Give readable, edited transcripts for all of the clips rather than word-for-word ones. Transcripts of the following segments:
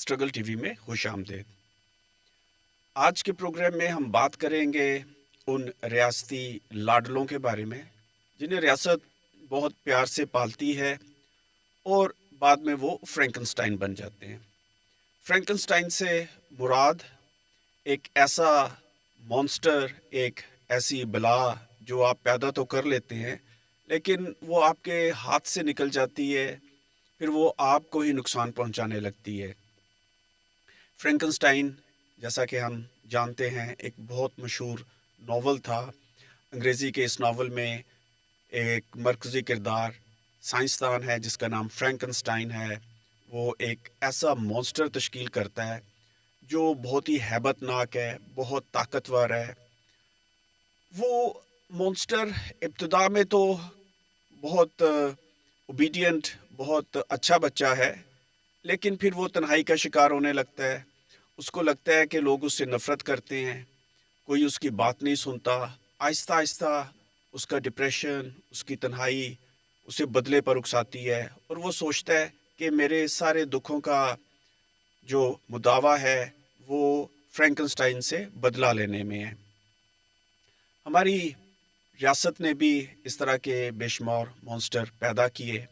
Struggle TV में खुश आमदीद। आज के प्रोग्राम में हम बात करेंगे उन रियासती लाडलों के बारे में जिन्हें रियासत बहुत प्यार से पालती है और बाद में वो फ्रैंकनस्टाइन बन जाते हैं। फ्रैंकनस्टाइन से मुराद एक ऐसा मॉन्स्टर, एक ऐसी बला जो आप पैदा तो कर लेते हैं लेकिन वो आपके हाथ से निकल जाती है, फिर वो आपको ही नुकसान पहुंचाने लगती है। फ्रैंकनस्टाइन, जैसा कि हम जानते हैं, एक बहुत मशहूर नावल था। अंग्रेज़ी के इस नावल में एक मरकज़ी किरदार साइंसदान है जिसका नाम फ्रैंकनस्टाइन है। वो एक ऐसा मॉन्स्टर तश्कील करता है जो बहुत ही हैबतनाक है, बहुत ताकतवर है। वो मॉन्स्टर इब्तिदा में तो बहुत ओबीडिएंट, बहुत अच्छा बच्चा है, लेकिन फिर वो तन्हाई का शिकार होने लगता है। उसको लगता है कि लोग उससे नफ़रत करते हैं, कोई उसकी बात नहीं सुनता। आहिस्ता-आहिस्ता उसका डिप्रेशन, उसकी तन्हाई उसे बदले पर उकसाती है और वो सोचता है कि मेरे सारे दुखों का जो मुदावा है, वो फ्रैंकनस्टाइन से बदला लेने में है। हमारी रियासत ने भी इस तरह के बेशुमार मॉन्स्टर पैदा किए।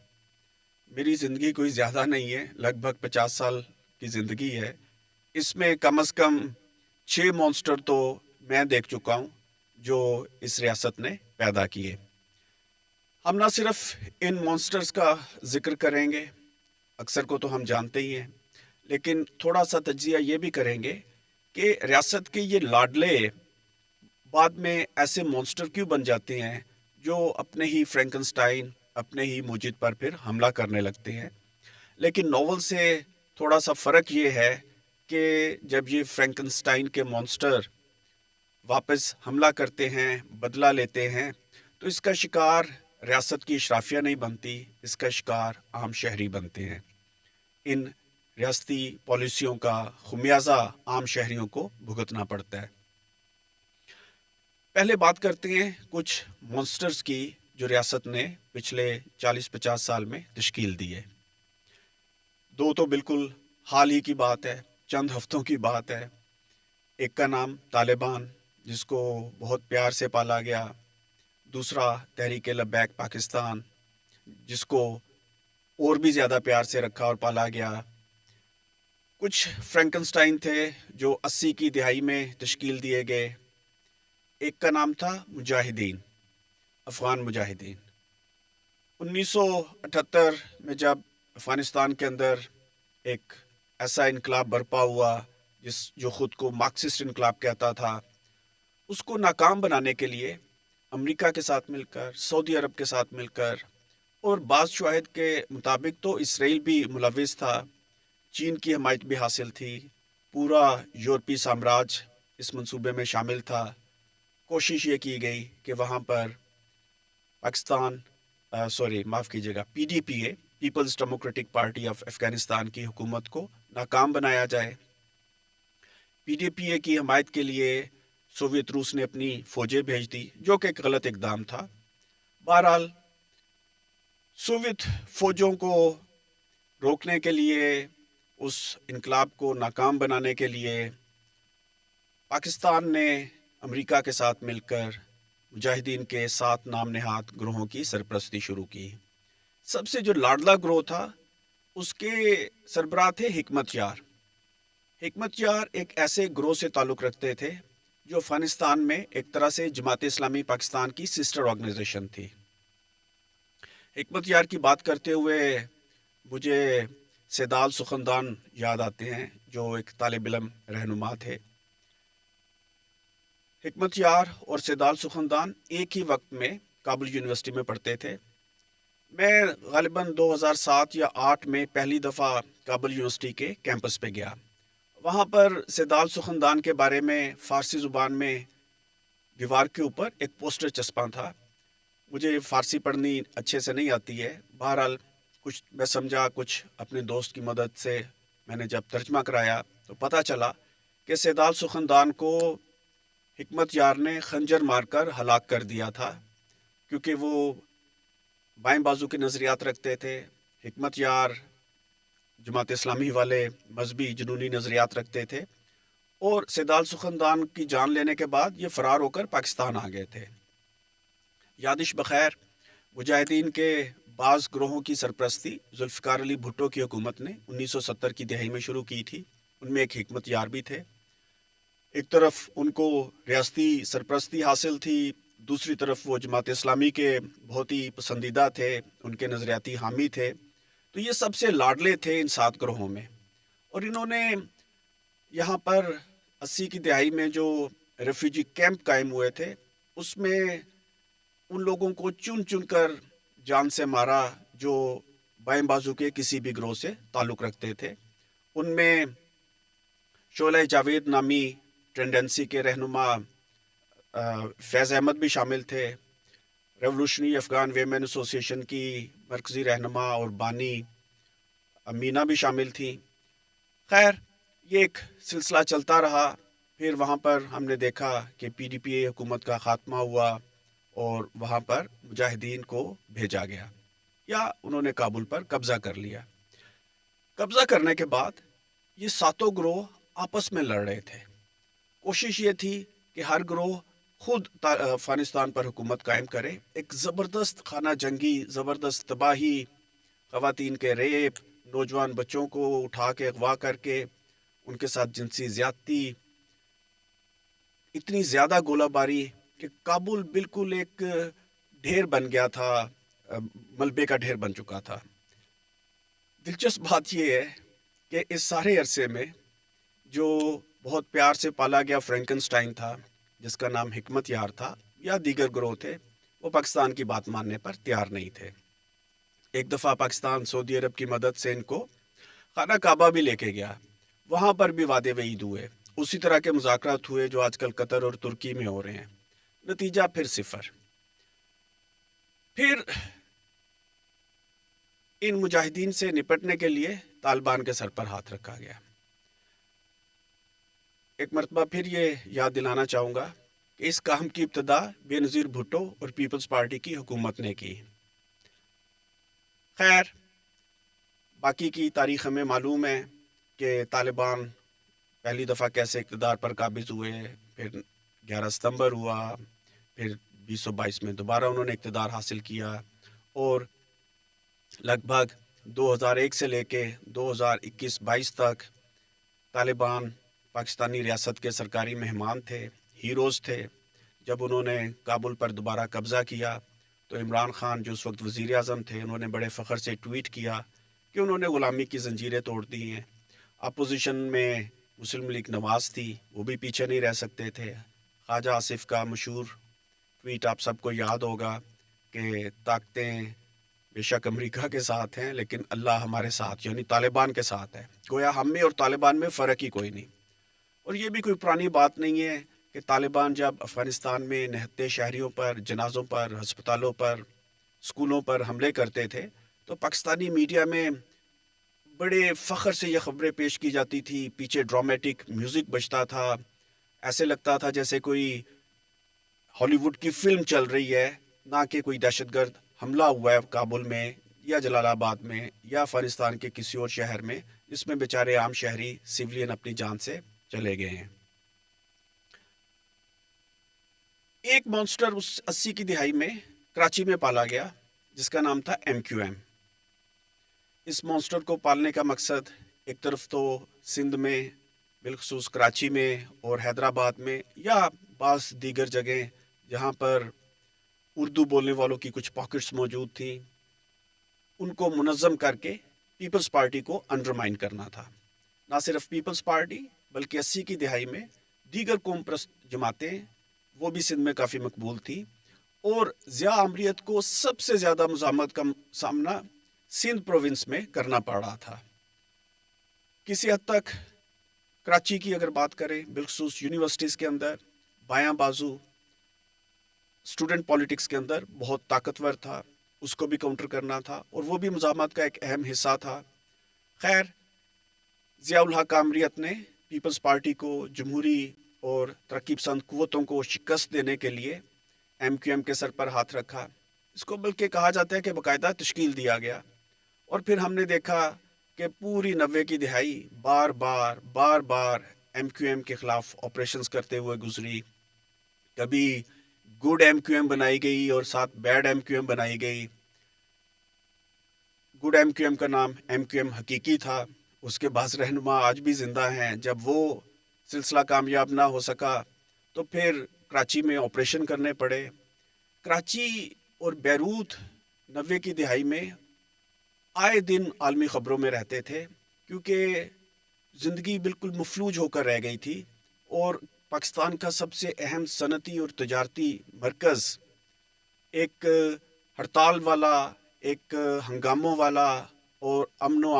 मेरी ज़िंदगी कोई ज़्यादा नहीं है, लगभग 50 साल की ज़िंदगी है। इसमें कम से कम 6 मॉन्स्टर तो मैं देख चुका हूँ जो इस रियासत ने पैदा किए। हम ना सिर्फ इन मॉन्स्टर्स का ज़िक्र करेंगे, अक्सर को तो हम जानते ही हैं, लेकिन थोड़ा सा तज्ज़िया ये भी करेंगे कि रियासत के ये लाडले बाद में ऐसे मॉन्स्टर क्यों बन जाते हैं जो अपने ही फ्रैंकनस्टाइन, अपने ही मुजिद पर फिर हमला करने लगते हैं। लेकिन नॉवल से थोड़ा सा फ़र्क ये है कि जब ये फ्रैंकनस्टाइन के मॉन्स्टर वापस हमला करते हैं, बदला लेते हैं, तो इसका शिकार रियासत की इशराफिया नहीं बनती, इसका शिकार आम शहरी बनते हैं। इन रियासती पॉलिसियों का खुमियाजा आम शहरियों को भुगतना पड़ता है। पहले बात करते हैं कुछ मॉन्स्टर्स की जो रियासत ने पिछले 40-50 साल में तश्कील दी है। दो तो बिल्कुल हाल ही की बात है, चंद हफ्तों की बात है। एक का नाम तालिबान, जिसको बहुत प्यार से पाला गया। दूसरा तहरीक-ए-लब्बैक पाकिस्तान, जिसको और भी ज़्यादा प्यार से रखा और पाला गया। कुछ फ्रैंकनस्टाइन थे जो 80 की दिहाई में तश्कील दिए गए। एक का नाम था मुजाहिदीन, अफ़गान मुजाहिदीन। 1978 में जब अफ़गानिस्तान के अंदर एक ऐसा इनकलाब बर्पा हुआ जो ख़ुद को मार्क्सिस्ट इनकलाब कहता था, उसको नाकाम बनाने के लिए अमेरिका के साथ मिलकर, सऊदी अरब के साथ मिलकर और बाज़ शवाहिद के मुताबिक तो इसराइल भी मुलविस था, चीन की हमायत भी हासिल थी, पूरा यूरोपीय साम्राज्य इस मंसूबे में शामिल था। कोशिश ये की गई कि वहाँ पर पाकिस्तान माफ़ कीजिएगा, PDPA, People's Democratic Party of Afghanistan की हुकूमत को नाकाम बनाया जाए। पीडीपीए की हमायत के लिए सोवियत रूस ने अपनी फ़ौजें भेज दी, जो कि एक गलत इक़दाम था। बहरहाल सोवियत फ़ौजों को रोकने के लिए, उस इनकलाब को नाकाम बनाने के लिए पाकिस्तान ने अमेरिका के साथ मिलकर मुजाहिदीन के 7 नाम नेहाद ग्रोहों की सरपरस्ती शुरू की। सबसे जो लाडला ग्रोह था, उसके सरबराह थे हिकमत यार। हिकमत यार एक ऐसे ग्रोह से ताल्लुक़ रखते थे जो अफ़गानिस्तान में एक तरह से जमात इस्लामी पाकिस्तान की सिस्टर ऑर्गेनाइजेशन थी। हिकमत यार की बात करते हुए मुझे सेदाल सुखनदान याद आते हैं, जो एक तालिब इल्म रहनुमा थे। हिकमत यार और सेदाल सुखनदान एक ही वक्त में काबुल यूनिवर्सिटी में पढ़ते थे। मैं ग़ालिबन 2007 या 8 में पहली दफ़ा काबुल यूनिवर्सिटी के कैंपस पे गया। वहाँ पर सेदाल सुखनदान के बारे में फ़ारसी ज़ुबान में दीवार के ऊपर एक पोस्टर चस्पा था। मुझे फ़ारसी पढ़नी अच्छे से नहीं आती है, बहरहाल कुछ मैं समझा, कुछ अपने दोस्त की मदद से मैंने जब तर्जमा कराया तो पता चला कि सेदाल सुखनदान को हिकमत यार ने खंजर मारकर हलाक कर दिया था, क्योंकि वो बाएं बाजू के नज़रियात रखते थे। हिकमत यार जमात इस्लामी वाले मजहबी जुनूनी नज़रियात रखते थे, और सैदाल सुखनदान की जान लेने के बाद ये फ़रार होकर पाकिस्तान आ गए थे। यादिश बखैर, मुजाहिदीन के बाज़ ग्रोहों की सरपरस्ती जुल्फ़िकार अली भुट्टो की हुकूमत ने 1970 की दहाई में शुरू की थी। उनमें एक हिकमत यार भी थे। एक तरफ उनको रियासती सरपरस्ती हासिल थी, दूसरी तरफ वो जमात इस्लामी के बहुत ही पसंदीदा थे, उनके नज़रियाती हामी थे। तो ये सबसे लाडले थे इन 7 ग्रोहों में। और इन्होंने यहाँ पर 80 की दहाई में जो रेफ्यूजी कैंप कायम हुए थे, उसमें उन लोगों को चुन चुन कर जान से मारा जो बाएं बाजू के किसी भी ग्रोह से ताल्लुक़ रखते थे। उनमें शोला जावेद नामी टेंडेंसी के रहनुमा फैज़ अहमद भी शामिल थे। रेवोल्यूशनरी अफ़गान वेमेन एसोसिएशन की मरकज़ी रहनुमा और बानी मीना भी शामिल थी। खैर, ये एक सिलसिला चलता रहा। फिर वहाँ पर हमने देखा कि PDPA हुकूमत का ख़ात्मा हुआ और वहाँ पर मुजाहिदीन को भेजा गया, या उन्होंने काबुल पर कब्ज़ा कर लिया। कब्ज़ा करने के बाद ये 7 ग्रोह आपस में लड़ रहे थे। कोशिश ये थी कि हर ग्रोह खुद अफ़गानिस्तान पर हुकूमत कायम करे। एक ज़बरदस्त खाना जंगी, ज़बरदस्त तबाही, ख़वातीन के रेप, नौजवान बच्चों को उठा के अगवा करके उनके साथ जिनसी ज़्यादती, इतनी ज़्यादा गोलाबारी कि काबुल बिल्कुल एक ढेर बन गया था, मलबे का ढेर बन चुका था। दिलचस्प बात यह है कि इस सारे अरसे में जो बहुत प्यार से पाला गया फ्रैंकनस्टाइन था, जिसका नाम हिकमत यार था, या दीगर ग्रोह थे, वो पाकिस्तान की बात मानने पर तैयार नहीं थे। एक दफ़ा पाकिस्तान सऊदी अरब की मदद से इनको खाना काबा भी लेके गया। वहाँ पर भी वादे वईद हुए, उसी तरह के मुज़ाकरात हुए जो आजकल कतर और तुर्की में हो रहे हैं। नतीजा फिर सिफर। फिर इन मुजाहिदीन से निपटने के लिए तालिबान के सर पर हाथ रखा गया। एक मरतबा फिर ये याद दिलाना चाहूँगा कि इस काम की इब्तदा बेनज़ीर भुट्टो और पीपल्स पार्टी की हुकूमत ने की। खैर, बाकी की तारीख़ हमें मालूम है कि तालिबान पहली दफ़ा कैसे इक़्तिदार पर काबिज़ हुए, फिर 11 सितंबर हुआ, फिर 2022 में दोबारा उन्होंने इक़्तिदार हासिल किया, और लगभग 2001 से लेके 2021-22 तक तालिबान पाकिस्तानी रियासत के सरकारी मेहमान थे, हीरोज़ थे। जब उन्होंने काबुल पर दोबारा कब्ज़ा किया तो इमरान खान, जो उस वक्त वज़ीर आज़म थे, उन्होंने बड़े फ़ख्र से ट्वीट किया कि उन्होंने ग़ुलामी की ज़ंजीरें तोड़ दी हैं। अपोजिशन में मुस्लिम लीग नवाज़ थी, वो भी पीछे नहीं रह सकते थे। ख्वाजा आसिफ का मशहूर ट्वीट आप सबको याद होगा कि ताकतें बेशक अमेरिका के साथ हैं, लेकिन अल्लाह हमारे साथ, यानी तालिबान के साथ है। गोया हम में और तालिबान में फ़र्क ही कोई नहीं। और ये भी कोई पुरानी बात नहीं है कि तालिबान जब अफ़गानिस्तान में निहत्थे शहरियों पर, जनाज़ों पर, हस्पतालों पर, स्कूलों पर हमले करते थे, तो पाकिस्तानी मीडिया में बड़े फ़ख्र से ये ख़बरें पेश की जाती थी। पीछे ड्रामेटिक म्यूज़िक बजता था, ऐसे लगता था जैसे कोई हॉलीवुड की फ़िल्म चल रही है, ना कि कोई दहशतगर्द हमला हुआ है काबुल में या जलालाबाद में या अफ़गानिस्तान के किसी और शहर में, जिसमें बेचारे आम शहरी सिविलियन अपनी जान से चले गए हैं। एक मॉन्स्टर उस 80 की दिहाई में कराची में पाला गया, जिसका नाम था MQM। इस मॉन्स्टर को पालने का मकसद एक तरफ तो सिंध में, बिलखुसूस कराची में और हैदराबाद में, या बाज़ दीगर जगह जहाँ पर उर्दू बोलने वालों की कुछ पॉकेट्स मौजूद थी, उनको मुनज़्ज़म करके पीपल्स पार्टी को अंडरमाइन करना था। ना सिर्फ पीपल्स पार्टी, बल्कि 80 की दिहाई में दीगर कौम परस्त जमातें, वो भी सिंध में काफ़ी मकबूल थी, और ज़िया अमरीत को सबसे ज़्यादा मुज़ाहमत का सामना सिंध प्रोविंस में करना पड़ रहा था। किसी हद तक कराची की अगर बात करें, बिलखुसूस यूनिवर्सिटीज़ के अंदर बायां बाजू स्टूडेंट पॉलिटिक्स के अंदर बहुत ताकतवर था, उसको भी काउंटर करना था, और वो भी मुज़ाहमत का एक अहम हिस्सा था। खैर, ज़िया उल हक अमरीत ने पीपल्स पार्टी को, जमहूरी और तरक्की पसंद क़ुव्वतों को शिकस्त देने के लिए MQM के सर पर हाथ रखा। इसको बल्कि कहा जाता है कि बाकायदा तश्कील दिया गया। और फिर हमने देखा کہ پوری 90 کی دہائی بار بار ایم کیو ایم کے خلاف آپریشنز کرتے ہوئے گزری. کبھی گڈ ایم کیو ایم بنائی گئی اور ساتھ بیڈ ایم کیو ایم بنائی گئی. گڈ ایم کیو ایم کا نام ایم کیو ایم حقیقی تھا. اس کے بعض رہنما آج بھی زندہ ہیں. جب وہ سلسلہ کامیاب نہ ہو سکا تو پھر کراچی میں آپریشن کرنے پڑے. کراچی اور بیروت 90 کی دہائی میں آئے دن عالمی خبروں میں رہتے تھے کیونکہ زندگی بالکل مفلوج ہو کر رہ گئی تھی اور پاکستان کا سب سے اہم صنعتی اور تجارتی مرکز ایک ہڑتال والا، ایک ہنگاموں والا اور امن و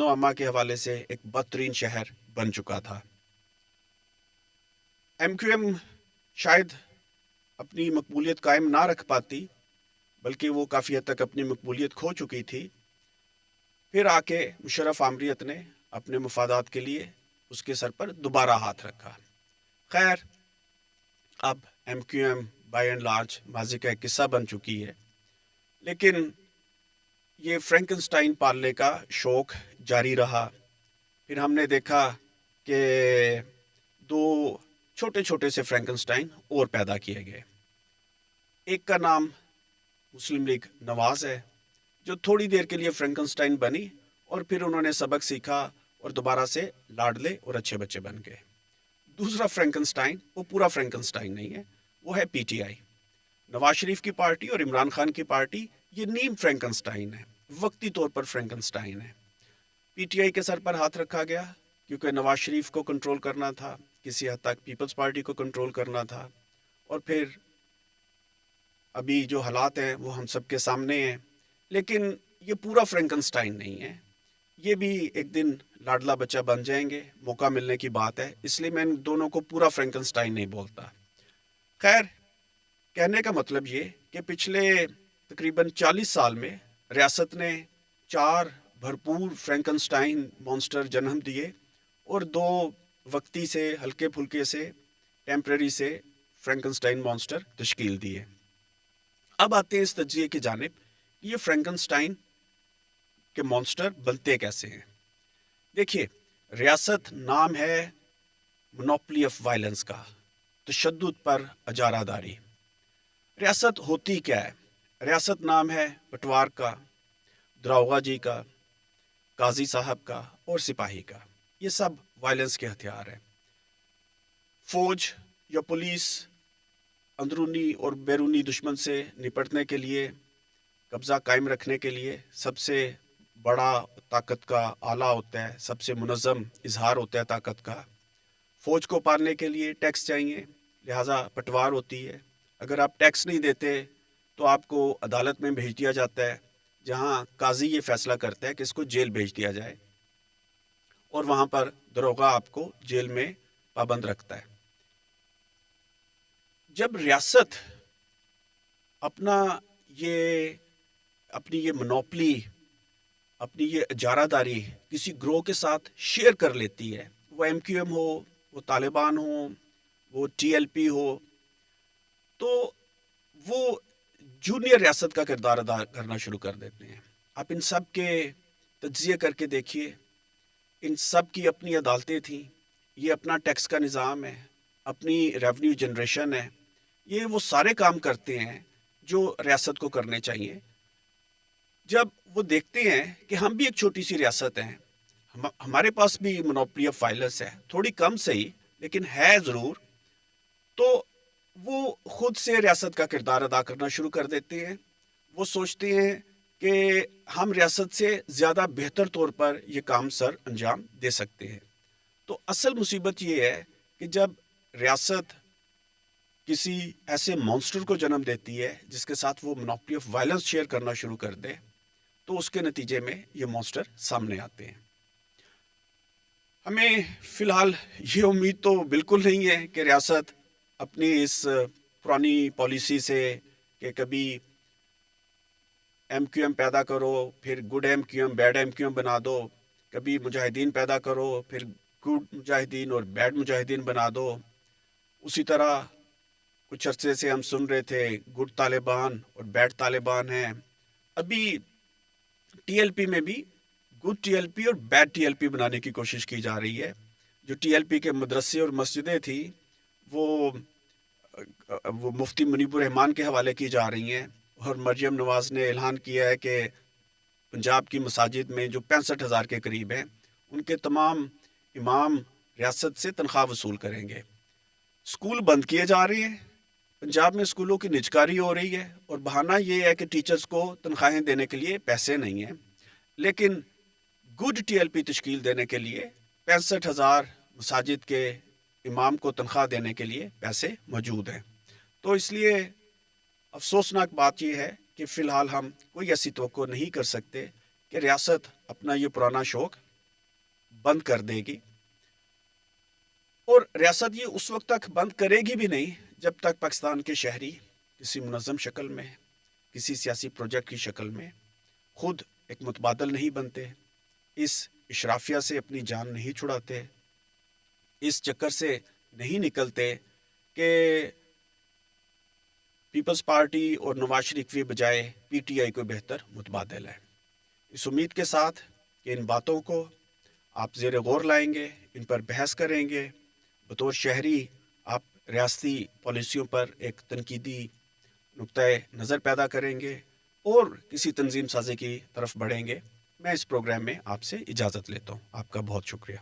امان کے حوالے سے ایک بدترین شہر بن چکا تھا. ایم کیو ایم شاید اپنی مقبولیت قائم نہ رکھ پاتی، بلکہ وہ کافی حد تک اپنی مقبولیت کھو چکی تھی. پھر آ کے مشرف آمریت نے اپنے مفادات کے لیے اس کے سر پر دوبارہ ہاتھ رکھا. خیر، اب M Q M by and large ماضی کا ایک قصہ بن چکی ہے، لیکن یہ فرینکنسٹائن پالنے کا شوق جاری رہا. پھر ہم نے دیکھا کہ 2 چھوٹے چھوٹے سے فرینکنسٹائن اور پیدا کیے گئے. ایک کا نام مسلم لیگ نواز ہے، جو تھوڑی دیر کے لیے فرینکنسٹائن بنی اور پھر انہوں نے سبق سیکھا اور دوبارہ سے لاڈلے اور اچھے بچے بن گئے. دوسرا فرینکنسٹائن وہ پورا فرینکنسٹائن نہیں ہے، وہ ہے P T I, Nawaz Sharif کی پارٹی اور عمران خان کی پارٹی. یہ نیم فرینکنسٹائن ہے، وقتی طور پر فرینکنسٹائن ہے. پی ٹی آئی کے سر پر ہاتھ رکھا گیا کیونکہ نواز شریف کو کنٹرول کرنا تھا، کسی حد تک پیپلز پارٹی کو کنٹرول کرنا تھا، اور پھر ابھی جو حالات ہیں وہ ہم سب کے سامنے ہیں. لیکن یہ پورا فرینکنسٹائن نہیں ہے، یہ بھی ایک دن لاڈلا بچہ بن جائیں گے، موقع ملنے کی بات ہے. اس لیے میں ان دونوں کو پورا فرینکنسٹائن نہیں بولتا. خیر، کہنے کا مطلب یہ کہ پچھلے تقریباً 40 سال میں ریاست نے 4 بھرپور فرینکنسٹائن مانسٹر جنم دیے اور 2 وقتی سے ہلکے پھلکے سے ٹیمپرری سے فرینکنسٹائن مانسٹر تشکیل دیے. اب آتے ہیں اس تجزیے کی جانب، یہ فرینکنسٹائن کے مانسٹر بنتے کیسے ہیں. دیکھیے، ریاست نام ہے مونوپلی آف وائلنس کا، تشدد پر اجارہ داری. ریاست ہوتی کیا ہے؟ ریاست نام ہے پٹوار کا، دراوغہ جی کا، قاضی صاحب کا اور سپاہی کا. یہ سب وائلنس کے ہتھیار ہیں. فوج یا پولیس اندرونی اور بیرونی دشمن سے نپٹنے کے لیے، قبضہ قائم رکھنے کے لیے سب سے بڑا طاقت کا آلہ ہوتا ہے، سب سے منظم اظہار ہوتا ہے طاقت کا. فوج کو پالنے کے لیے ٹیکس چاہیے، لہٰذا پٹوار ہوتی ہے. اگر آپ ٹیکس نہیں دیتے تو آپ کو عدالت میں بھیج دیا جاتا ہے، جہاں قاضی یہ فیصلہ کرتا ہے کہ اس کو جیل بھیج دیا جائے، اور وہاں پر داروغہ آپ کو جیل میں پابند رکھتا ہے. جب ریاست اپنی یہ منوپلی، اپنی یہ اجارہ داری کسی گروہ کے ساتھ شیئر کر لیتی ہے، وہ ایم کیو ایم ہو، وہ طالبان ہو، وہ ٹی ایل پی ہو، تو وہ جونیئر ریاست کا کردار ادا کرنا شروع کر دیتے ہیں. آپ ان سب کے تجزیے کر کے دیکھیے، ان سب کی اپنی عدالتیں تھیں، یہ اپنا ٹیکس کا نظام ہے، اپنی ریونیو جنریشن ہے. یہ وہ سارے کام کرتے ہیں جو ریاست کو کرنے چاہیے. جب وہ دیکھتے ہیں کہ ہم بھی ایک چھوٹی سی ریاست ہیں، ہمارے پاس بھی مونوپلی آف وائلنس ہے، تھوڑی کم صحیح لیکن ہے ضرور، تو وہ خود سے ریاست کا کردار ادا کرنا شروع کر دیتے ہیں. وہ سوچتے ہیں کہ ہم ریاست سے زیادہ بہتر طور پر یہ کام سر انجام دے سکتے ہیں. تو اصل مصیبت یہ ہے کہ جب ریاست کسی ایسے مانسٹر کو جنم دیتی ہے جس کے ساتھ وہ مونوپلی آف وائلنس شیئر کرنا شروع کر دے، تو اس کے نتیجے میں یہ مانسٹر سامنے آتے ہیں. ہمیں فی الحال یہ امید تو بالکل نہیں ہے کہ ریاست اپنی اس پرانی پالیسی سے کہ کبھی ایم کیو ایم پیدا کرو پھر good M Q M bad M Q M بنا دو، کبھی مجاہدین پیدا کرو پھر گڈ مجاہدین اور بیڈ مجاہدین بنا دو. اسی طرح کچھ عرصے سے ہم سن رہے تھے گڈ طالبان اور بیڈ طالبان ہیں. ابھی ٹی ایل پی میں بھی گڈ ٹی ایل پی اور بیڈ ٹی ایل پی بنانے کی کوشش کی جا رہی ہے. جو ٹی ایل پی کے مدرسے اور مسجدیں تھیں وہ مفتی منیب الرحمان کے حوالے کی جا رہی ہیں, اور مریم نواز نے اعلان کیا ہے کہ پنجاب کی مساجد میں جو 65,000 کے قریب ہیں ان کے تمام امام ریاست سے تنخواہ وصول کریں گے. اسکول بند کیے جا رہے ہیں, پنجاب میں اسکولوں کی نجکاری ہو رہی ہے, اور بہانہ یہ ہے کہ ٹیچرز کو تنخواہیں دینے کے لیے پیسے نہیں ہیں, لیکن گڈ ٹی ایل پی تشکیل دینے کے لیے 65,000 مساجد کے امام کو تنخواہ دینے کے لیے پیسے موجود ہیں. تو اس لیے افسوسناک بات یہ ہے کہ فی الحال ہم کوئی ایسی توقع نہیں کر سکتے کہ ریاست اپنا یہ پرانا شوق بند کر دے گی, اور ریاست یہ اس وقت تک بند کرے گی بھی نہیں جب تک پاکستان کے شہری کسی منظم شکل میں, کسی سیاسی پروجیکٹ کی شکل میں خود ایک متبادل نہیں بنتے, اس اشرافیہ سے اپنی جان نہیں چھڑاتے, اس چکر سے نہیں نکلتے کہ پیپلز پارٹی اور نواز شریف کے بجائے پی ٹی آئی کو بہتر متبادل ہے. اس امید کے ساتھ کہ ان باتوں کو آپ زیر غور لائیں گے, ان پر بحث کریں گے, بطور شہری آپ ریاستی پالیسیوں پر ایک تنقیدی نقطۂ نظر پیدا کریں گے اور کسی تنظیم سازی کی طرف بڑھیں گے. میں اس پروگرام میں آپ سے اجازت لیتا ہوں. آپ کا بہت شکریہ.